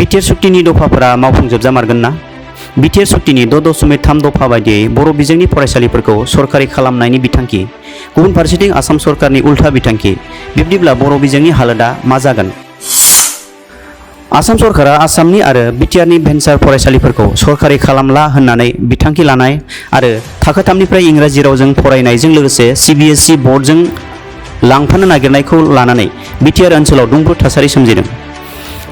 BTR सुक्तिनि दफाफोरा मावफुंजोबजामारगोन ना? BTR सुक्तिनि 6.3 दफा बायदियै बर' बिजोंनि फरायसालिफोरखौ सरकारि खालामनायनि बिथांखि, गुबुन फारसेथिं आसाम सरकारनि उल्था बिथांखि। बिब्दिब्ला बर' बिजोंनि हालोदा मा जागोन? आसाम सरकारा आसामनि आरो बिटिआरनि भेन्सार फरायसालिफोरखौ सरकारि खालामला होननानै बिथांखि लानाय आरो थाखो 3निफ्राय इंराजि रावजों फरायनायजों लोगोसे CBSE बर्डजों लांफानो नागिरनायखौ लानानै बिटिआर ओनसोलाव दुंब्रुद थासारि सोमजिदों।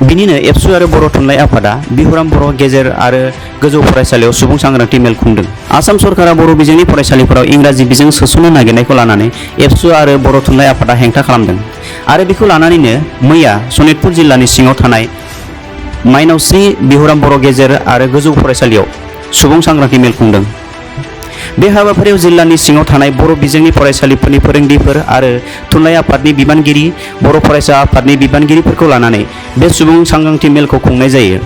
बिनिनो एबसु आरो बर' थुनलाइ आफादा बिहुराम बर' गेजेर आरो गोजौ फरायसालियाव सुबुं सांग्रांथि मेल खुंदों। आसाम सरकारा बर' बिजोंनि फरायसालिफोराव इंराजि बिजों सोसननो नागिरनायखौ लानानै एबसु आरो बर' थुनलाइ आफादा हेंथा खालामदों आरो बेखौ लानानैनो मैया सनितपुर जिल्लानि सिङाव थानाय माइनावस्रि बिहुराम बर' गेजेर आरो गोजौ फरायसालियाव सुबुं सांग्रांथि मेल खुंदों। बे हाबाफारियाव जिल्लानि सिङाव थानाय बर' बिजोंनि फरायसालिफोरनि फोरोंगिरिफोर आरो थुनलाइ आफादनि बिबानगिरि, बर' फरायसा आफादनि बिबानगिरिफोरखौ लानानै बे सुबुं सांग्रांथि मेलखौ खुंनाय जायो।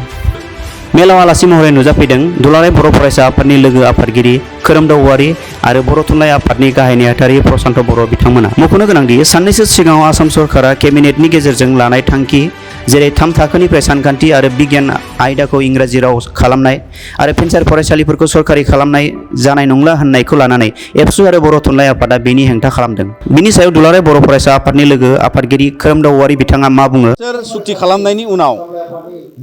मेलाव आलासि महरै नुजाफैदों दुलाराय बर' फरायसा आफादनि लोगो आफादगिरि खोरोमदाव औवारी आरो बर' थुनलाइ आफादनि गाहाय नेहाथारि प्रसान्त बर' बिथांमोना। मख'नो गोनांदि साननैसो सिगाङाव आसाम सरकारा केबिनेटनि गेजेरजों लानाय थांखि, जेरै 3 थाखोनिफ्राय सानखान्थि आरो बिगियान आयदाखौ इंराजि राव खालामनाय आरो भेन्सार फरायसालिफोरखौ सरकारि खालामनाय जानाय नंला होननायखौ लानानै एबसु आरो बर' थुनलाइ आफादा बेनि हेंथा खालामदों। बिनि सायाव दुलाराय बर' फरायसा आफादनि लोगो आफादगिरि खोरोमदाव औवारी बिथाङा मा बुङो? सुक्ति खालामनायनि उनाव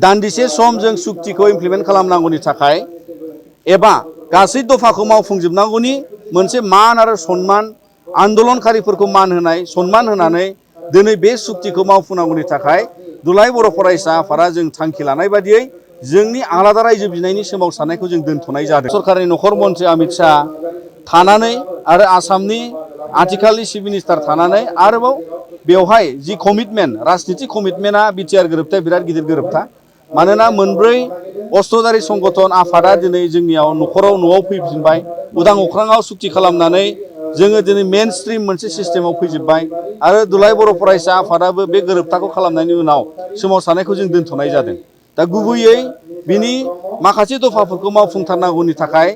दान्दिसे सम जों सुक्तिखौ इमप्लिमेन्ट खालामनांगौनि थाखाय एबा गासै दफाखौ मावफुंजोबनांगौनि मोनसे मान आरो सन्मान आन्दोलनकारिफोरखौ मान होनाय सन्मान होनानै दिनै बे सुक्तिखौ मावफुंनांगौनि थाखाय दुलाराय बर' फरायसा आफादा जों थांखि लानाय बादियै जोंनि आलादा रायजो बिनायनि सोमावसारनायखौ जों दोनथ'नाय जादों। सरकारनि नखर मन्त्रि अमित शाह थानानै आरो आसामनि आथिखालनि चिफ मिनिस्टार थानानै आरोबाव बेवहाय जि कमिटमेन्ट राजनिति कमिटमेन्टआ बिटिआर गोरोबथाया बिराद गिदिर गोरोबथा। मानोना मोनब्रै अस्ट्रधारि संगठन आफादा दिनै जोंनियाव न'आव फैफिनबाय, उदां अख्राङाव सुक्ति खालामनानै जोङो दिनै मेन स्ट्रिम मोनसे सिस्टेमाव फैजोब्बाय आरो दुलाराय बर' फरायसा आफादाबो बे गोरोबथाखौ खालामनायनि उनाव सोमावसारनायखौ जों दोनथ'नाय जादों। दा गुबैयै बिनि माखासे दफाफोरखौ मावफुंथारनांगौनि थाखाय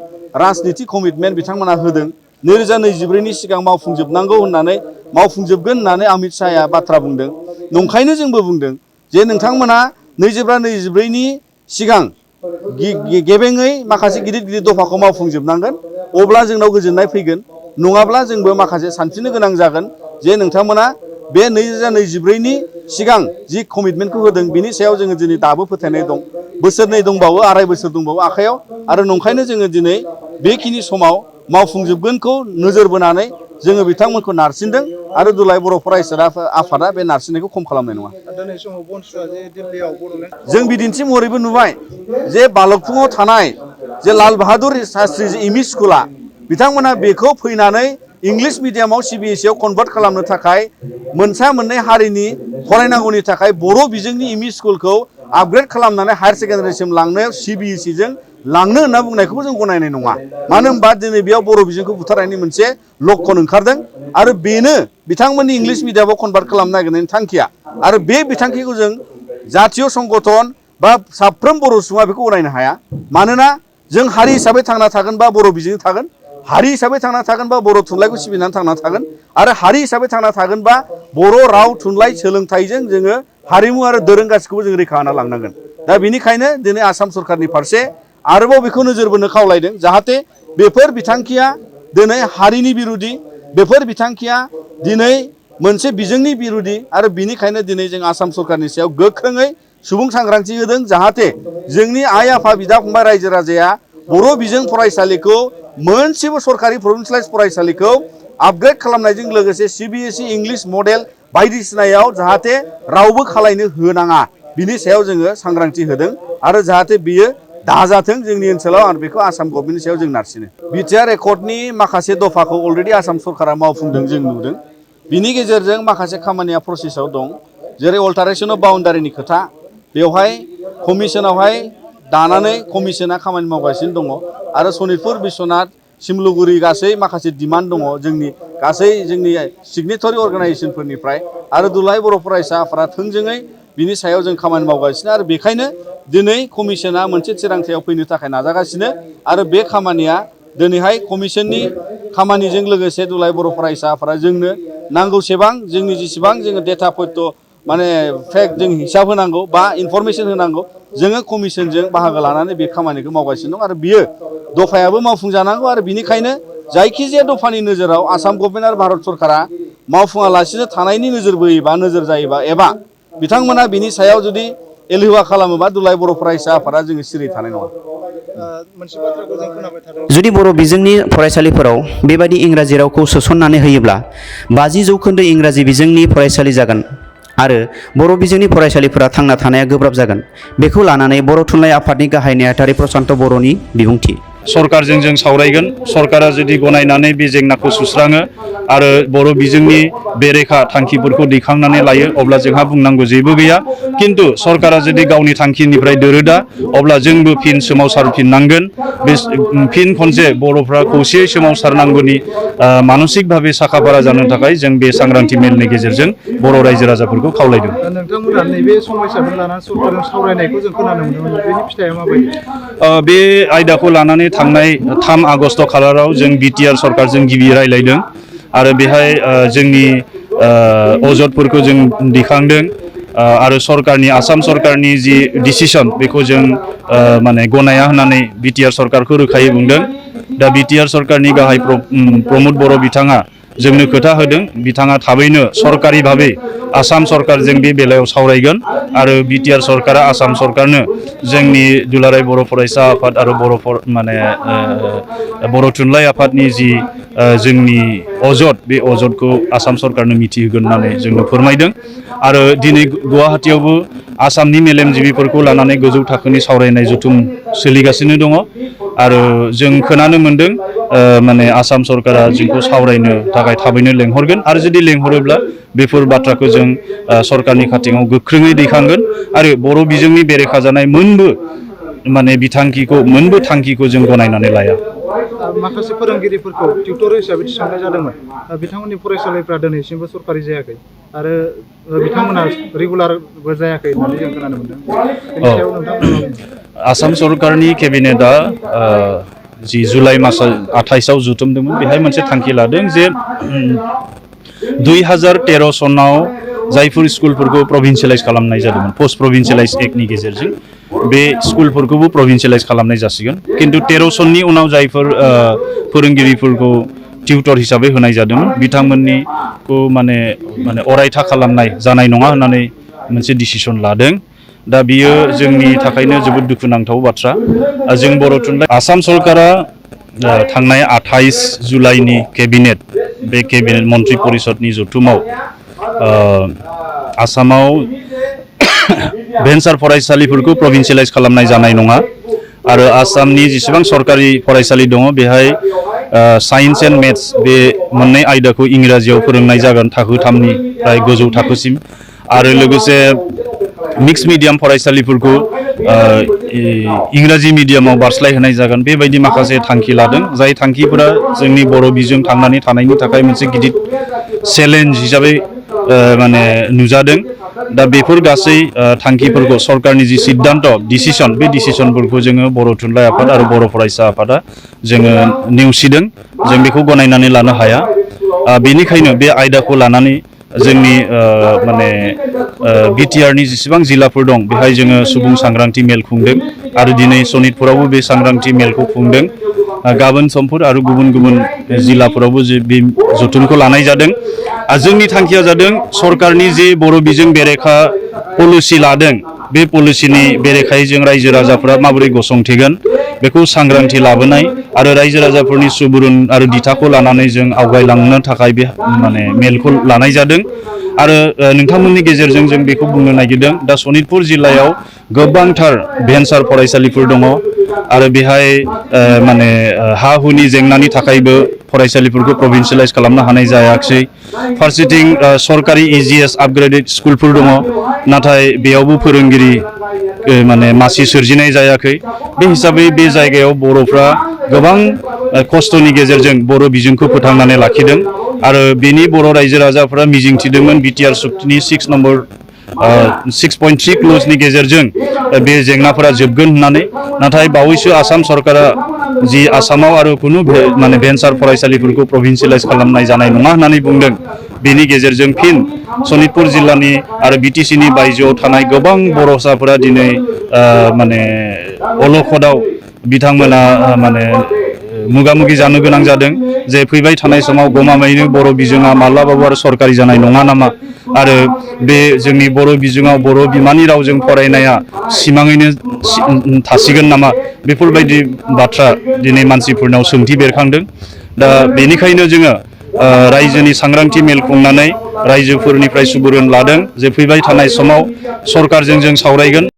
राजनिति कमिटमेन्ट बिथांमोना होदों। 2024नि सिगां मावफुंजोबनांगौ होननानै मावफुंजोबगोन होननानै अमित शाहआ बाथ्रा बुंदों। नंखायनो जोंबो बुंदों जे नोंथांमोना 2024नि सिगां गेबेङै माखासे गिदिर गिदिर दफाखौ मावफुंजोबनांगोन, अब्ला जोंनाव गोजोननाय फैगोन। नङाब्ला जोंबो माखासे सानफिननो गोनां जागोन जे नोंथांमोना बे 2024नि सिगां जि कमिटमेन्टखौ होदों बिनि सायाव जोङो दिनै दाबो फोथायनाय दं। बोसोरनै दंबावो, 2.5 बोसोर दंबावो आखायाव आरो नंखायनो जोङो दिनै बेखिनि समाव मावफुंजोबगोनखौ नोजोर बोनानै जोङो बिथांमोनखौ नारसिनदों आरो दुलाराय बर' फरायसा आफादा बे नारसिननायखौ खम खालामनाय नङा। जों बिदिन्थि महरैबो नुबाय जे बालकफुङाव थानाय जे लाल बाहादुर शास्त्री एमइ स्कुला बिथांमोना बेखौ फैनानै इंलिस मिडियामाव CBSE आव कनभार्ट खालामनो थाखाय मोननै हारिनि फरायनांगौनि थाखाय बर' बिजोंनि एमइ स्कुलखौ आपग्रेड खालामनानै हायार सेकेन्डारिसिम लांनायाव CBSE जों लांनो होनना बुंनायखौबो जों गनायनाय नङा। मानो होनबा दिनै बेयाव बर' बिजोंखौ बुथारनायनि मोनसे लक्षण ओंखारदों आरो बेनो बिथांमोननि इंलिस मिडियामाव कनभार्ट खालामनो नागिरनायनि थांखिया आरो बे बिथांखिखौ जों जातीय संगठन बा साफ्रोम बर' सुबुङा बेखौ गनायनो हाया। मानोना जों हारि हिसाबै थांना थागोनबा बर' बिजों थागोन, हारि हिसाबै थांना थागोनबा बर' थुनलाइखौ सिबिनानै थांना थागोन आरो हारि हिसाबै थांना थागोनबा बर' राव थुनलाइ सोलोंथाइजों जोङो हारिमु आरो दोरों गासिखौबो जों रैखा होना लांनांगोन। दा बेनिखायनो दिनै आसाम सरकारनि फारसे आरोबाव बेखौ नोजोर बोनो खावलायदों जाहाथे बेफोर बिथांखिया दिनै हारिनि बिरुदि, बेफोर बिथांखिया दिनै मोनसे बिजोंनि बिरुदि आरो बिनिखायनो दिनै जों आसाम सरकारनि सायाव गोख्रोङै सुबुं सांग्रांथि होदों जाहाथे जोंनि आइ आफा बिदा फंबाय रायजो राजाया बर' बिजों फरायसालिखौ मोनसेबो सरकारि प्रभिन्सियेलाइज फरायसालिखौ आपग्रेड खालामनायजों लोगोसे CBSE इंलिश मडेल बायदिसिनायाव जाहाथे रावबो खालायनो होनाङा बिनि सायाव जोङो सांग्रांथि होदों आरो जाहाथे बियो दाजाथों जोंनि ओनसोलाव आरो बेखौ आसाम गभर्नमेन्टनि सायाव जों नारसिनो। बिटिआर एकर्डनि माखासे दफाखौ अलरेडि आसाम सरकारा मावफुंदों जों नुदों। बिनि गेजेरजों माखासे खामानिया प्रसेसआव दं, जेरै अल्टारेसन अफ बाउन्डारिनि खोथा, बेवहाय कमिसनावहाय दानानै कमिसना खामानि मावगासिनो दङ आरो सनितपुर बिश्वनाथ सिमलुगुरि गासै माखासे डिमान्ड दङ जोंनि सिगनेटरि अर्गानाइजेसनफोरनिफ्राय आरो दुलाराय बर' फरायसा आफादा थोंजोङै बिनि सायाव जों खामानि मावगासिनो आरो बेखायनो दिनै कमिसना मोनसे थिरांथायाव फैनो थाखाय नाजागासिनो आरो बे खामानिया दिनैहाय कमिसननि खामानिजों लोगोसे दुलाराय बर' फरायसा आफादा जोंनो नांगौसेबां जोंनि जेसेबां जोङो डेटा पय्ट माने फेक्ट जों हिसाब होनांगौ बा इनफरमेसन होनांगौ जोङो कमिसनजों बाहागो लानानै बे खामानिखौ मावगासिनो दं आरो बियो दफायाबो मावफुंजानांगौ आरो बिनिखायनो जायखिजाया दफानि नोजोराव आसाम गभर्नमेन्ट आरो भारत सरकारा मावफुङालासिनो थानायनि नोजोर बोयोबा नोजोर जायोबा एबा बिथांमोना बिनि सायाव जुदि एलेहुवा खालामोबा दुलाराय बर' फरायसा आफादा जोङो सिरि थानाय नङा। मोनसे बाथ्राखौ जों खोनाबाय थादों जुदि बर' बिजोंनि फरायसालिफोराव बेबायदि इंराजि रावखौ सोसननानै होयोब्ला 50% इंराजि बिजोंनि फरायसालि जागोन आरो बर' बिजोंनि फरायसालिफोरा थांना थानाया गोब्राब जागोन। बेखौ लानानै बर' थुनलाइ आफादनि गाहाय नेहाथारि प्रशान्त बर'नि बिबुंथि। सरकारजों जों सावरायगोन सरकारा जुदि गनायनानै बे जेंनाखौ सुस्राङो आरो बर' बिजोंनि बेरेखा थांखिफोरखौ दैखांनानै लायो अब्ला जोंहा बुंनांगौ जेबो गैया किन्तु सरकारा जुदि गावनि थांखिनिफ्राय दोरोदा अब्ला जोंबो फिन सोमावसारफिननांगोन बे फिन खनसे बर'फ्रा खौसेयै सोमावसारनांगौनि मानसिक भाबै साखाफारा जानो थाखाय जों बे सांग्रांथि मेलनि गेजेरजों बर' रायजो राजाफोरखौ खावलायदों। नोंथांमोना नैबे समस्याखौ लानानै सरकारजों सावरायनायखौ जों खोनानो मोनदोंमोन बेनि फिथाइया माबायदि? बे आयदाखौ लानानै थांनाय 3 आगस्ट खालाराव जों बिटिआर सरकारजों गिबि रायलायदों आरो बेहाय जोंनि अजदफोरखौ जों दिखांदों आरो सरकारनि आसाम सरकारनि जि डिसिसन बेखौ जों माने गनाया होननानै बिटिआर सरकारखौ रोखायै बुंदों। दा बिटिआर सरकारनि गाहाय प्रमद बर' बिथाङा जोंनो खोथा होदों बिथाङा थाबैनो सरकारि भाबै आसाम सरकारजों बे बेलायाव सावरायगोन आरो बिटिआर सरकारा आसाम सरकारनो जोंनि दुलाराय बर' फरायसा आफाद आरो बर' थुनलाइ आफादनि जि जोंनि अजद बे अजदखौ आसाम सरकारनो मिथिहोगोन होननानै जोंनो फोरमायदों आरो दिनै गुवाहाटीयावबो आसामनि मेलेमजिबिफोरखौ लानानै गोजौ थाखोनि सावरायनाय जथुम सोलिगासिनो दङ आरो जों खोनानो मोनदों माने आसाम सरकारा जोंखौ सावरायनो थाखाय थाबैनो लेंहरगोन आरो जुदि लेंहरोब्ला बेफोर बाथ्राखौ जों सरकारनि खाथियाव गोख्रोङै दैखांगोन आरो बर' बिजोंनि बेरेखा जानाय मोनबो थांखिखौ जों गनायनानै लाया। माखासे फोरोंगिरिफोरखौ टिउटर हिसाबै थिसननाय जादोंमोन बिथांमोननि फरायसालिफ्रा दिनैसिमबो सरकारि जायाखै आरो बिथांमोना रेगुलारबो जायाखै होननानै जों खोनानो मोनदों। बेनि सायाव नोंथांमोना आसाम सरकारनि केबिनेटआ जि जुलाइ मासाव 28आव जुथुमदोंमोन बेहाय मोनसे थांखि लादों जे 2013 सनाव जायफोर स्कुलफोरखौ प्रभिन्सियेलाइज खालामनाय जादोंमोन पस्ट प्रभिन्सियेलाइज एक्टनि गेजेरजों बे स्कुलफोरखौबो प्रभिन्सियेलाइज खालामनाय जासिगोन किन्तु 13 सननि उनाव जायफोर फोरोंगिरिफोरखौ टिउटर हिसाबै होनाय जादोंमोन बिथांमोननिखौ माने अरायथा खालामनाय जानाय नङा होननानै मोनसे डिसिसन लादों। दा बियो जोंनि थाखायनो जोबोद दुखुनांथाव बाथ्रा। जों बर' थुनलाइ आसाम सरकारा थांनाय 28 जुलाइनि केबिनेट मन्त्रि परिषदनि जथुमाव आसामाव भेन्सार फरायसालिफोरखौ प्रभिन्सियेलाइज खालामनाय जानाय नङा आरो आसामनि जेसेबां सरकारि फरायसालि दङ बेहाय साइन्स एन्ड मेथ्स बे मोननै आयदाखौ इंराजियाव फोरोंनाय जागोन थाखो 3निफ्राय गोजौ थाखोसिम आरो लोगोसे मिक्स मिडियाम फरायसालिफोरखौ इंराजि मिडियामाव बारस्लायहोनाय जागोन बेबायदि माखासे थांखि लादों जाय थांखिफोरा जोंनि बर' बिजों थांनानै थानायनि थाखाय मोनसे गिदिर चेलेन्ज हिसाबै माने नुजादों। दा बेफोर गासै थांखिफोरखौ सरकारनि जि सिद्धान्त डिसिसन बे डिसिसनफोरखौ जोङो बर' थुनलाइ आफाद आरो बर' फरायसा आफादा जोङो नेवसिदों जों बेखौ गनायनानै लानो हाया। बेनिखायनो बे आयदाखौ लानानै जोंनि माने बिटिआरनि जेसेबां जिल्लाफोर दं बेहाय जोङो सुबुं सांग्रांथि मेल खुंदों आरो दिनै सनितपुरावबो बे सांग्रांथि मेलखौ खुंदों। गाबोन समफोर आरो गुबुन गुबुन जिल्लाफोरावबो बे जथुमखौ लानाय जादों। जोंनि थांखिया जादों सरकारनि जे बर' बिजों बेरेखा पलिसि लादों बे पलिसिनि बेरेखायै जों रायजो राजाफोरा माबोरै गसंथेगोन बेखौ सांग्रांथि लाबोनाय आरो रायजो राजाफोरनि सुबुरुन आरो दिथाखौ लानानै जों आवगायलांनो थाखाय बे माने मेलखौ लानाय जादों आरो नोंथांमोननि गेजेरजों जों बेखौ बुंनो नागिरदों दा सनितपुर जिल्लायाव गोबांथार भेन्सार फरायसालिफोर दङ आरो बेहाय माने हा हुनि जेंनानि थाखायबो फरायसालिफोरखौ प्रभिन्सियेलाइज खालामनो हानाय जायाखिसै फारसेथिं सरकारि EGS आपग्रेडेड स्कुलफोर दङ नाथाय बेयावबो फोरोंगिरि माने मासि सोरजिनाय जायाखै बे हिसाबै बे जायगायाव बर'फ्रा गोबां खस्थ'नि गेजेरजों बर' बिजोंखौ फोथांनानै लाखिदों आरो बेनि बर' रायजो राजाफोरा मिजिंथिदोंमोन बिटिआर सुक्तिनि 6.3 क्लजनि गेजेरजों बे जेंनाफोरा जोबगोन होननानै नाथाय बावैसो आसाम सरकारा जि आसामाव आरो कुनु माने भेन्सार फरायसालिफोरखौ प्रभिन्सियेलाइज खालामनाय जानाय नङा होननानै बुंदों। बेनि गेजेरजों फिन सनितपुर जिल्लानि आरो बिटिसिनि बायजोआव थानाय गोबां बर'साफोरा दिनै माने अलखदाव बिथांमोना माने मोगा-मोगि जानो गोनां जादों जे फैबाय थानाय समाव गमामायैनो बर' बिजोङा माब्लाबाबो आरो सरकारि जानाय नङा नामा आरो बे जोंनि बर' बिजोङाव बर' बिमानि रावजों फरायनाया सिमाङैनो थासिगोन नामा बेफोरबायदि बाथ्रा दिनै मानसिफोरनाव सोंथि बेरखांदों। दा बेनिखायनो जोङो रायजोनि सांग्रांथि मेल खुंनानै रायजोफोरनिफ्राय सुबुरुन लादों जे फैबाय थानाय समाव सरकारजों जों सावरायगोन।